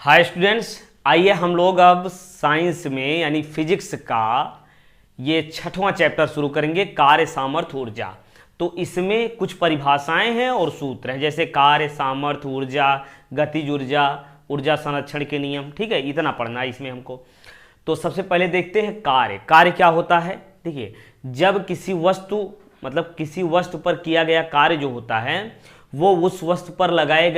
Hi students, आइए हम लोग अब साइंस में यानी फिजिक्स का ये 6वां चैप्टर शुरू करेंगे, कार्य सामर्थ्य ऊर्जा। तो इसमें कुछ परिभाषाएं हैं और सूत्र हैं, जैसे कार्य सामर्थ्य ऊर्जा, गतिज ऊर्जा, ऊर्जा संरक्षण के नियम। ठीक है, इतना पढ़ना है इसमें हमको। तो सबसे पहले देखते हैं कार्य। कार्य क्या होता है? देखिए, जब किसी वस्तु मतलब किसी वस्तु पर किया गया कार्य जो होता है वो उस वस्तु पर लगाए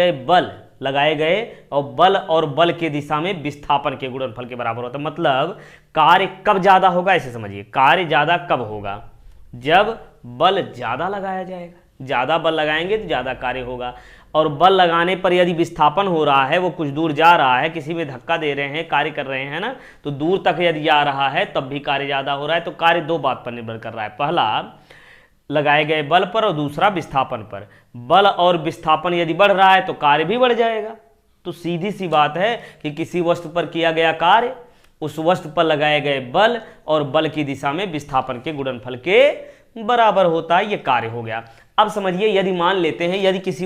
गए और बल के दिशा में विस्थापन के गुणनफल के बराबर होता है। मतलब कार्य कब ज्यादा होगा, ऐसे समझिए। कार्य ज्यादा कब होगा? जब बल ज्यादा लगाया जाएगा। ज्यादा बल लगाएंगे तो ज्यादा कार्य होगा। और बल लगाने पर यदि विस्थापन हो रहा है, वो कुछ दूर जा रहा है, किसी में धक्का दे रहे हैं, कार्य कर रहे हैं ना, तो दूर तक यदि जा रहा है तब भी कार्य ज्यादा हो रहा है। तो कार्य दो बात पर निर्भर कर रहा है, पहला लगाए गए बल पर और दूसरा विस्थापन पर। बल और विस्थापन यदि बढ़ रहा है तो कार्य भी बढ़ जाएगा। तो सीधी सी बात है कि किसी वस्तु पर किया गया कार्य उस वस्तु पर लगाए गए बल और बल की दिशा में विस्थापन के गुणनफल के बराबर होता है। ये कार्य हो गया। अब समझिए, यदि मान लेते हैं यदि किसी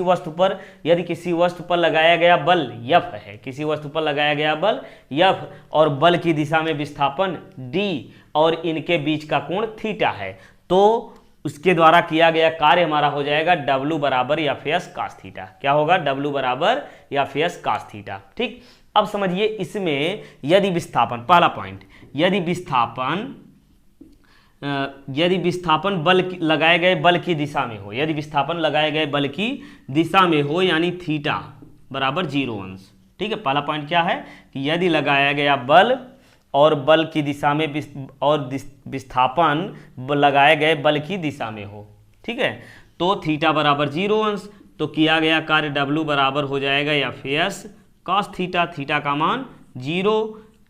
वस्तु पर लगाया गया बल F है, किसी वस्तु पर लगाया गया बल F और बल की दिशा में विस्थापन D और इनके बीच का कोण थीटा है, तो उसके द्वारा किया गया कार्य हमारा हो जाएगा W बराबर F(s) cos थीटा। क्या होगा? W बराबर F(s) cos थीटा। ठीक, अब समझिए इसमें यदि विस्थापन, पहला पॉइंट, यदि विस्थापन लगाए गए बल की दिशा में हो, यदि विस्थापन लगाए गए बल की दिशा में हो यानी थीटा बराबर 0 अंश। ठीक है, पहला पॉइंट क्या है कि यदि लगाया गया बल और बल की दिशा में और विस्थापन लगाए गए बल की दिशा में हो, ठीक है, तो थीटा बराबर 0 अंश, तो किया गया कार्य W बराबर हो जाएगा F(s) cos थीटा। थीटा का मान 0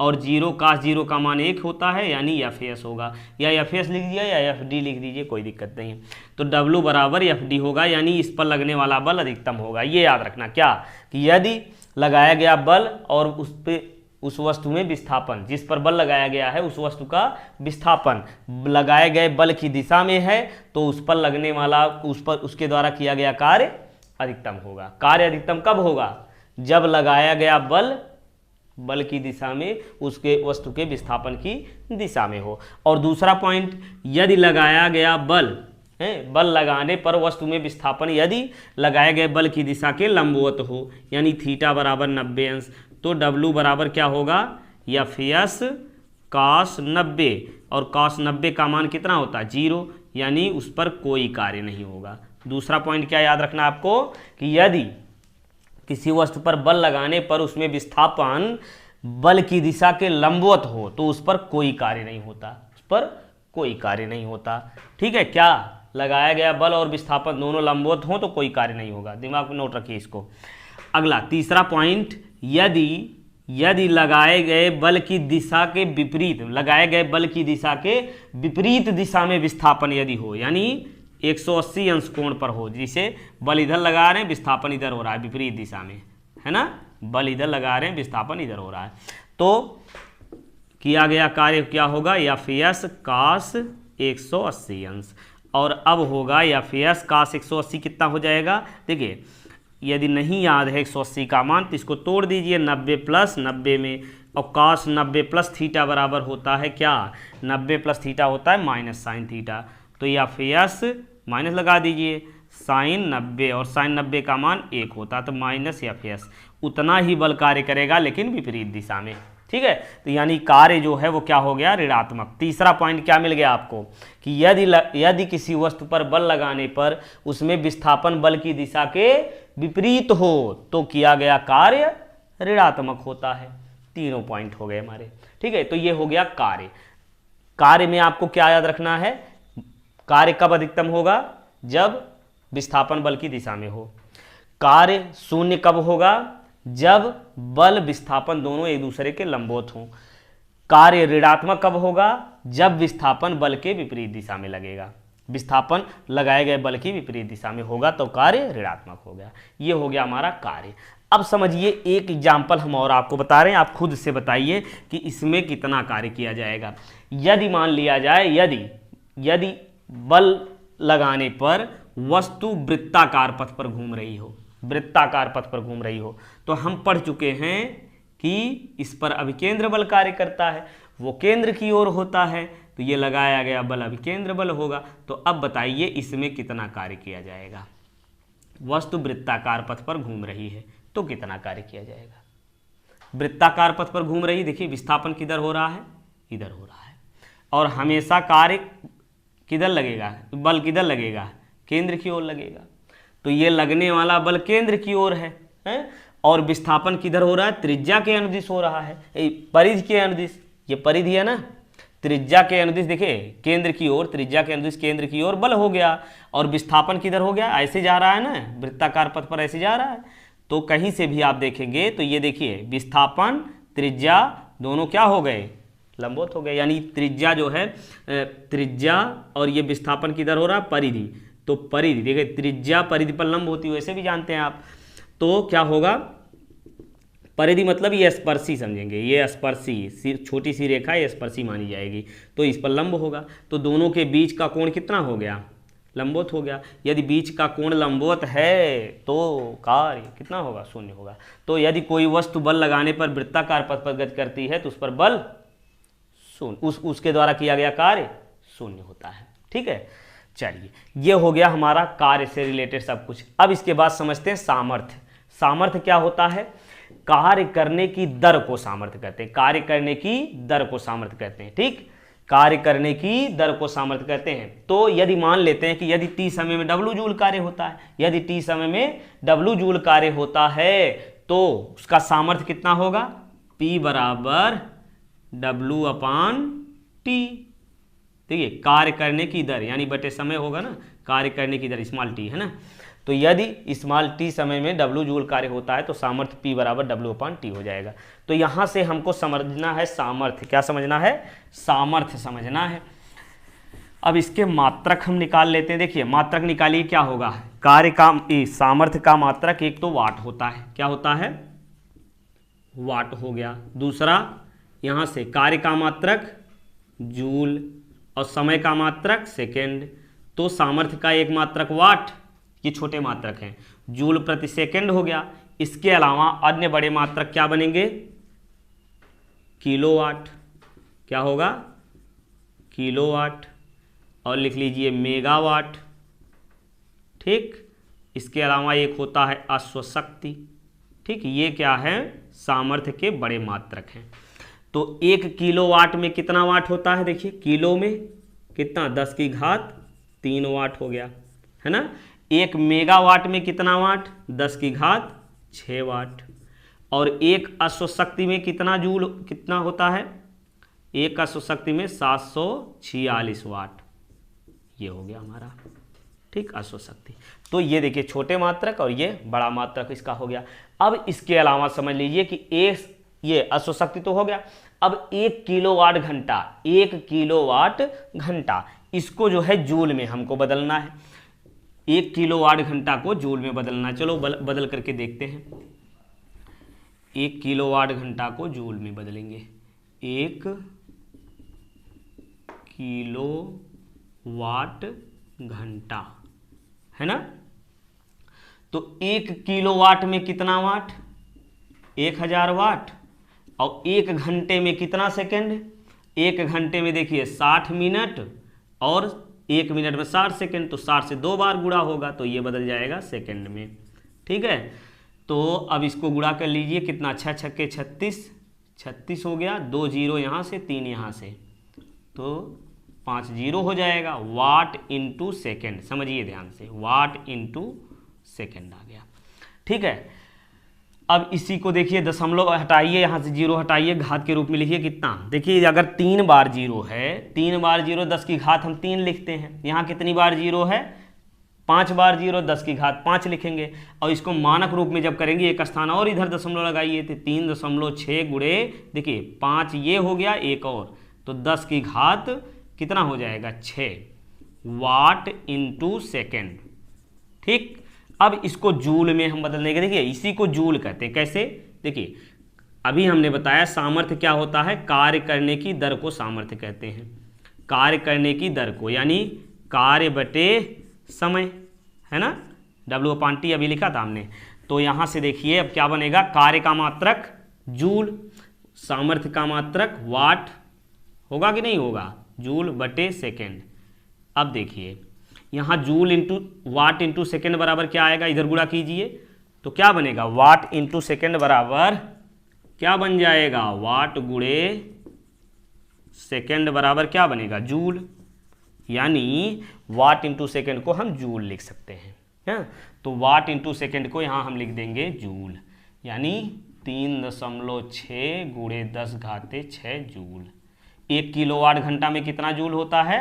और 0 cos 0 का मान 1 होता है, यानी F(s) होगा। या F(s) लिख दिया या FD लिख दीजिए, कोई दिक्कत नहीं है। तो W बराबर FD होगा, यानी इस पर लगने वाला बल अधिकतम होगा। ये याद रखना क्या कि यदि लगाया गया बल और उस वस्तु में विस्थापन, जिस पर बल लगाया गया है उस वस्तु का विस्थापन लगाए गए बल की दिशा में है, तो उस पर लगने वाला उसके द्वारा किया गया कार्य अधिकतम होगा। कार्य अधिकतम कब होगा? जब लगाया गया बल की दिशा में उसके वस्तु के विस्थापन की दिशा में हो। और दूसरा पॉइंट, यदि लगाया गया बल लगाने पर वस्तु में विस्थापन यदि लगाए गए बल की दिशा के लंबवत हो, यानी थीटा बराबर 90 अंश, तो W बराबर क्या होगा? F(s) cos 90, और cos 90 का मान कितना होता है? 0, यानी उस पर कोई कार्य नहीं होगा। दूसरा पॉइंट क्या याद रखना आपको कि यदि किसी वस्तु पर बल लगाने पर उसमें विस्थापन बल की दिशा के लंबवत हो तो उस पर कोई कार्य नहीं होता, उस पर कोई कार्य नहीं होता। ठीक है, क्या लगाया गया बल और विस्थापन दोनों लंबवत हो तो कोई कार्य नहीं होगा। दिमाग में नोट रखिए इसको। अगला तीसरा पॉइंट, यदि लगाए गए बल की दिशा के विपरीत, लगाए गए बल की दिशा के विपरीत दिशा में विस्थापन यदि हो, यानी 180 अंश कोण पर हो, जिसे बल इधर लगा रहे हैं विस्थापन इधर हो रहा है विपरीत दिशा में, है ना, बल इधर लगा रहे हैं विस्थापन इधर हो रहा है, तो किया गया कार्य क्या होगा? F(s) cos 180 अंश। और अब होगा F(s) cos 180 कितना हो जाएगा? देखिए, यदि नहीं याद है 180 का मान तो इसको तोड़ दीजिए 90 प्लस 90 में, और cos 90 प्लस थीटा बराबर होता है क्या? 90 प्लस थीटा होता है माइनस साइन थीटा। तो F(s) माइनस लगा दीजिए साइन 90, और साइन 90 का मान 1 होता है, तो माइनस F(s) उतना ही बल कार्य करेगा लेकिन विपरीत दिशा में। ठीक है, तो यानी कार्य जो है वो क्या हो गया? ऋणात्मक। तीसरा पॉइंट क्या मिल गया आपको कि यदि किसी वस्तु पर बल लगाने पर उसमें विस्थापन बल की दिशा के विपरीत हो तो किया गया कार्य ऋणात्मक होता है। तीनों पॉइंट हो गए हमारे। ठीक है, तो ये हो गया कार्य। कार्य में आपको क्या याद रखना है? कार्य कब अधिकतम होगा? जब विस्थापन बल की दिशा में हो। कार्य शून्य कब होगा? जब बल विस्थापन दोनों एक दूसरे के लंबवत हों। कार्य ऋणात्मक कब होगा? जब विस्थापन बल के विपरीत दिशा में लगेगा। विस्थापन लगाए गए बल की विपरीत दिशा में होगा तो कार्य ऋणात्मक हो गया। ये हो गया हमारा कार्य। अब समझिए, एक एग्जाम्पल हम और आपको बता रहे हैं, आप खुद से बताइए कि इसमें कितना कार्य किया जाएगा। यदि मान लिया जाए यदि बल लगाने पर वस्तु वृत्ताकार पथ पर घूम रही हो, वृत्ताकार पथ पर घूम रही हो, तो हम पढ़ चुके हैं कि इस पर अभिकेंद्र बल कार्य करता है, वो केंद्र की ओर होता है, तो ये लगाया गया बल अभिकेंद्र बल होगा। तो अब बताइए इसमें कितना कार्य किया जाएगा। वस्तु वृत्ताकार पथ पर घूम रही है तो कितना कार्य किया जाएगा। वृत्ताकार पथ पर घूम रही, देखिए विस्थापन किधर हो रहा है, इधर हो रहा है, और हमेशा कार्य किधर लगेगा, बल किधर लगेगा, केंद्र की ओर लगेगा। तो ये लगने वाला बल केंद्र की ओर है, और विस्थापन किधर हो रहा है, त्रिज्या के अनुदिश हो रहा है, परिधि के अनुदिश। ये परिधि है ना, त्रिज्या के अनुदिश, देखिए केंद्र की ओर, त्रिज्या के अनुदिश केंद्र की ओर बल हो गया, और विस्थापन किधर हो गया, ऐसे जा रहा है ना, वृत्ताकार पथ पर ऐसे जा रहा है। तो कहीं से भी आप देखेंगे तो ये देखिए विस्थापन त्रिज्या दोनों क्या हो गए, लंबवत हो गए, यानी त्रिज्या जो है, त्रिज्या और ये विस्थापन किधर हो रहा है, परिधि। तो परिधि देखिए, त्रिज्या परिधि पर लंब होती है, वैसे भी जानते हैं आप। तो क्या होगा, परिधि मतलब ये स्पर्शी समझेंगे, ये स्पर्शी, छोटी सी रेखा ये स्पर्शी मानी जाएगी, तो इस पर लंब होगा। तो दोनों के बीच का कोण कितना हो गया, लंबवत हो गया। यदि बीच का कोण लंबवत है तो कार्य कितना होगा, शून्य होगा। तो यदि कोई वस्तु बल लगाने पर वृत्ताकार पथ पर गति करती है तो उस पर बल शून्य, उसके द्वारा किया गया कार्य शून्य होता है। ठीक है, चलिए ये हो गया हमारा कार्य से रिलेटेड सब कुछ। अब इसके बाद समझते हैं सामर्थ्य। सामर्थ्य क्या होता है, कार्य करने की दर को सामर्थ्य कहते हैं, कार्य करने की दर को सामर्थ्य कहते हैं। ठीक, कार्य करने की दर को सामर्थ्य कहते हैं। तो यदि मान लेते हैं कि यदि t समय में W जूल कार्य होता है, यदि t समय में W जूल कार्य होता है तो उसका सामर्थ्य कितना होगा, P बराबर W अपान T। देखिए कार्य करने की दर यानी बटे समय होगा ना, कार्य करने की दर स्मॉल t है ना। तो यदि स्मॉल t समय में W जूल कार्य होता है तो सामर्थ्य P बराबर W अपान T हो जाएगा। तो यहाँ से हमको समझना है सामर्थ्य, क्या समझना है, सामर्थ्य समझना है। अब इसके मात्रक हम निकाल लेते हैं। देखिए मात्रक निकालिए, क्या होगा, कार्य का सामर्थ्य का मात्रक एक तो वाट होता है, क्या होता है, वाट हो गया। दूसरा यहाँ से कार्य का मात्रक जूल और समय का मात्रक सेकेंड। तो सामर्थ्य का एक मात्रक वाट, ये छोटे मात्रक हैं, जूल प्रति सेकेंड हो गया। इसके अलावा अन्य बड़े मात्रक क्या बनेंगे, किलोवाट, क्या होगा, किलोवाट, और लिख लीजिए मेगावाट। ठीक, इसके अलावा एक होता है अश्वशक्ति। ठीक, ये क्या है, सामर्थ्य के बड़े मात्रक हैं। तो 1 किलोवाट में कितना वाट होता है, देखिए किलो में कितना, 10 की घात 3 वाट हो गया, है ना। 1 मेगावाट में कितना वाट, 10 की घात 6 वाट। और 1 अश्वशक्ति में कितना जूल, कितना होता है, 1 अश्वशक्ति में 746 वाट। ये हो गया हमारा, ठीक, अश्वशक्ति। तो ये देखिए छोटे मात्रक और ये बड़ा मात्रक इसका हो गया। अब इसके अलावा समझ लीजिए कि ये अश्वशक्ति तो हो गया। अब 1 किलोवाट घंटा, 1 किलोवाट घंटा, इसको जो है जूल में हमको बदलना है। 1 किलोवाट घंटा को जूल में बदलना है। चलो बदल करके देखते हैं। 1 किलोवाट घंटा को जूल में बदलेंगे। 1 किलोवाट घंटा, है ना। तो 1 किलोवाट में कितना वाट, 1000 वाट। और 1 घंटे में कितना सेकंड, 1 घंटे में देखिए 60 मिनट और 1 मिनट में 60 सेकंड, तो 60 से 2 बार गुणा होगा तो ये बदल जाएगा सेकंड में। ठीक है, तो अब इसको गुणा कर लीजिए, कितना, 6 छक्के 36, 36 हो गया, 2 जीरो यहाँ से 3 यहाँ से, तो 5 जीरो हो जाएगा। वाट इंटू सेकेंड, समझिए ध्यान से, वाट इंटू सेकेंड आ गया। ठीक है, अब इसी को देखिए, दशमलव हटाइए, यहाँ से जीरो हटाइए, घात के रूप में लिखिए कितना। देखिए अगर 3 बार जीरो है, 3 बार जीरो 10 की घात हम 3 लिखते हैं। यहाँ कितनी बार जीरो है, 5 बार जीरो 10 की घात 5 लिखेंगे। और इसको मानक रूप में जब करेंगे, एक स्थान और इधर दशमलव लगाइए, तो 3.6 गुणे, देखिए 5 ये हो गया, एक और, तो 10 की घात कितना हो जाएगा, 6 वाट इंटू सेकेंड। ठीक, अब इसको जूल में हम बदल देंगे। देखिए इसी को जूल कहते हैं। कैसे, देखिए अभी हमने बताया सामर्थ्य क्या होता है, कार्य करने की दर को सामर्थ्य कहते हैं। कार्य करने की दर को, यानी कार्य बटे समय, है ना, W/T अभी लिखा था हमने। तो यहाँ से देखिए अब क्या बनेगा, कार्य का मात्रक जूल। सामर्थ्य का मात्रक वाट होगा कि नहीं होगा, जूल बटे सेकेंड। अब देखिए यहाँ जूल इंटू वाट इंटू सेकेंड बराबर क्या आएगा, इधर गुणा कीजिए तो क्या बनेगा, वाट इंटू सेकेंड बराबर क्या बन जाएगा, वाट गुणे सेकेंड बराबर क्या बनेगा, जूल। यानी वाट इंटू सेकेंड को हम जूल लिख सकते हैं। तो वाट इंटू सेकेंड को यहाँ हम लिख देंगे जूल, यानी 3.6 गुणे 10⁻6 जूल। 1 किलोवाट घंटा में कितना जूल होता है,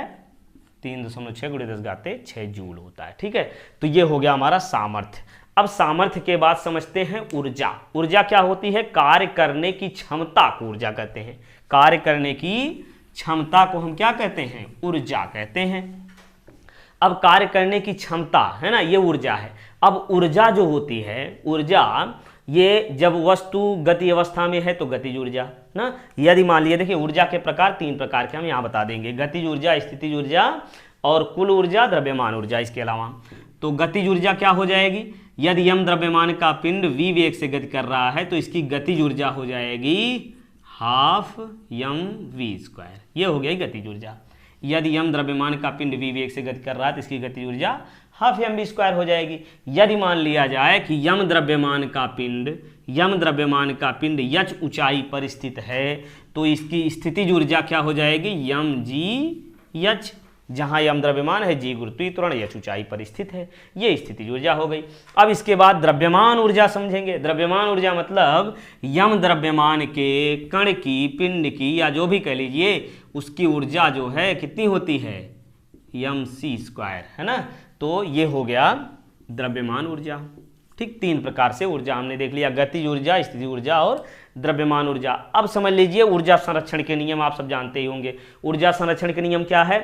3.6 गुणे 10⁻6 जूल होता है। ठीक है, तो ये हो गया हमारा सामर्थ्य। अब सामर्थ्य के बाद समझते हैं ऊर्जा। ऊर्जा क्या होती है, कार्य करने की क्षमता को ऊर्जा कहते हैं। कार्य करने की क्षमता को हम क्या कहते हैं, ऊर्जा कहते हैं। अब कार्य करने की क्षमता है ना, ये ऊर्जा है। अब ऊर्जा जो होती है, ऊर्जा ये जब वस्तु गति अवस्था में है तो गतिज ऊर्जा ना। यदि मान लिया, देखिए ऊर्जा के प्रकार 3 प्रकार के हम यहाँ बता देंगे, गतिज ऊर्जा, स्थितिज ऊर्जा और कुल ऊर्जा, द्रव्यमान ऊर्जा। इसके अलावा तो गतिज ऊर्जा क्या हो जाएगी, यदि यम द्रव्यमान का पिंड v वेग से गति कर रहा है तो इसकी गतिज ऊर्जा हो जाएगी हाफ यम v स्क्वायर। ये हो गई गतिज ऊर्जा। यदि यम द्रव्यमान का पिंड v वेग से गति कर रहा है तो इसकी गतिज ऊर्जा हाफ यम v स्क्वायर हो जाएगी। यदि मान लिया जाए कि यम द्रव्यमान का पिंड यच ऊंचाई पर स्थित है तो इसकी स्थितिज ऊर्जा क्या हो जाएगी, यम जी यच। जहाँ यम द्रव्यमान है, जी गुरुत्वीय त्वरण, यच ऊंचाई पर स्थित है, ये स्थितिज ऊर्जा हो गई। अब इसके बाद द्रव्यमान ऊर्जा समझेंगे। द्रव्यमान ऊर्जा मतलब यम द्रव्यमान के कण की, पिंड की, या जो भी कह लीजिए, उसकी ऊर्जा जो है कितनी होती है, यम सी स्क्वायर, है ना। तो ये हो गया द्रव्यमान ऊर्जा। ठीक, 3 प्रकार से ऊर्जा हमने देख लिया, गतिज ऊर्जा, स्थितिज ऊर्जा और द्रव्यमान ऊर्जा। अब समझ लीजिए ऊर्जा संरक्षण के नियम आप सब जानते ही होंगे। ऊर्जा संरक्षण के नियम क्या है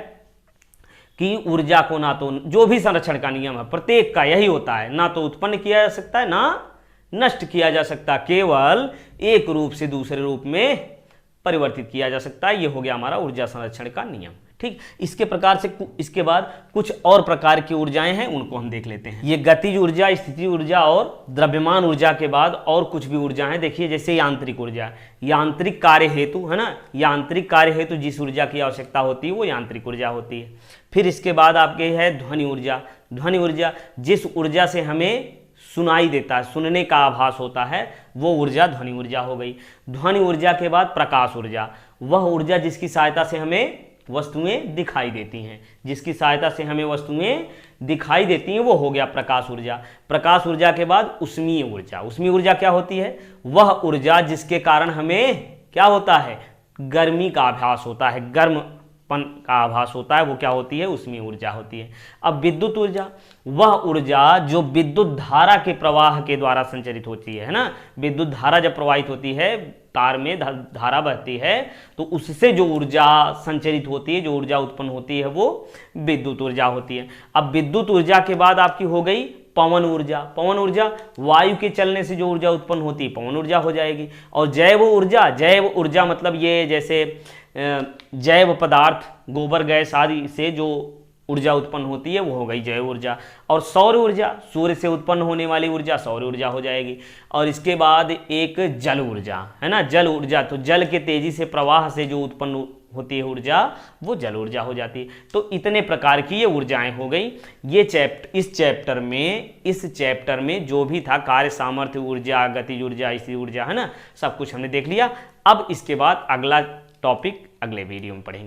कि ऊर्जा को ना तो, जो भी संरक्षण का नियम है प्रत्येक का यही होता है, ना तो उत्पन्न किया जा सकता है ना नष्ट किया जा सकता, केवल एक रूप से दूसरे रूप में परिवर्तित किया जा सकता है। ये हो गया हमारा ऊर्जा संरक्षण का नियम। ठीक, इसके प्रकार से इसके बाद कुछ और प्रकार की ऊर्जाएं हैं, उनको हम देख लेते हैं। ये गतिज ऊर्जा, स्थितिज ऊर्जा और द्रव्यमान ऊर्जा के बाद और कुछ भी ऊर्जा है। देखिए जैसे यांत्रिक ऊर्जा, यांत्रिक कार्य हेतु, है ना, यांत्रिक कार्य हेतु जिस ऊर्जा की आवश्यकता होती है वो यांत्रिक ऊर्जा होती है। फिर इसके बाद आपके है ध्वनि ऊर्जा। ध्वनि ऊर्जा जिस ऊर्जा से हमें सुनाई देता है, सुनने का आभास होता है, वो ऊर्जा ध्वनि ऊर्जा हो गई। ध्वनि ऊर्जा के बाद प्रकाश ऊर्जा, वह ऊर्जा जिसकी सहायता से हमें वस्तुएं दिखाई देती हैं, जिसकी सहायता से हमें वस्तुएं दिखाई देती हैं, वो हो गया प्रकाश ऊर्जा। प्रकाश ऊर्जा के बाद उष्मीय ऊर्जा। उष्मीय ऊर्जा क्या होती है, वह ऊर्जा जिसके कारण हमें क्या होता है, गर्मी का आभास होता है, गर्मपन का आभास होता है, वो क्या होती है, उष्मीय ऊर्जा होती है। अब विद्युत ऊर्जा, वह ऊर्जा जो विद्युत धारा के प्रवाह के द्वारा संचालित होती है ना। विद्युत धारा जब प्रवाहित होती है, तार में धारा बहती है, तो उससे जो ऊर्जा संचरित होती है, जो ऊर्जा उत्पन्न होती है, वो विद्युत ऊर्जा होती है। अब विद्युत ऊर्जा के बाद आपकी हो गई पवन ऊर्जा। पवन ऊर्जा वायु के चलने से जो ऊर्जा उत्पन्न होती है, पवन ऊर्जा हो जाएगी। और जैव ऊर्जा, जैव ऊर्जा मतलब ये जैसे जैव पदार्थ, गोबर गैस आदि से जो ऊर्जा उत्पन्न होती है वो हो गई जैव ऊर्जा। और सौर ऊर्जा, सूर्य से उत्पन्न होने वाली ऊर्जा सौर ऊर्जा हो जाएगी। और इसके बाद एक जल ऊर्जा, है ना, जल ऊर्जा, तो जल के तेजी से प्रवाह से जो उत्पन्न होती है ऊर्जा, वो जल ऊर्जा हो जाती है। तो इतने प्रकार की ये ऊर्जाएं हो गई। ये इस चैप्टर में जो भी था, कार्य, सामर्थ्य, ऊर्जा, गतिज ऊर्जा, स्थितिज ऊर्जा, है ना, सब कुछ हमने देख लिया। अब इसके बाद अगला टॉपिक अगले वीडियो में पढ़ेंगे।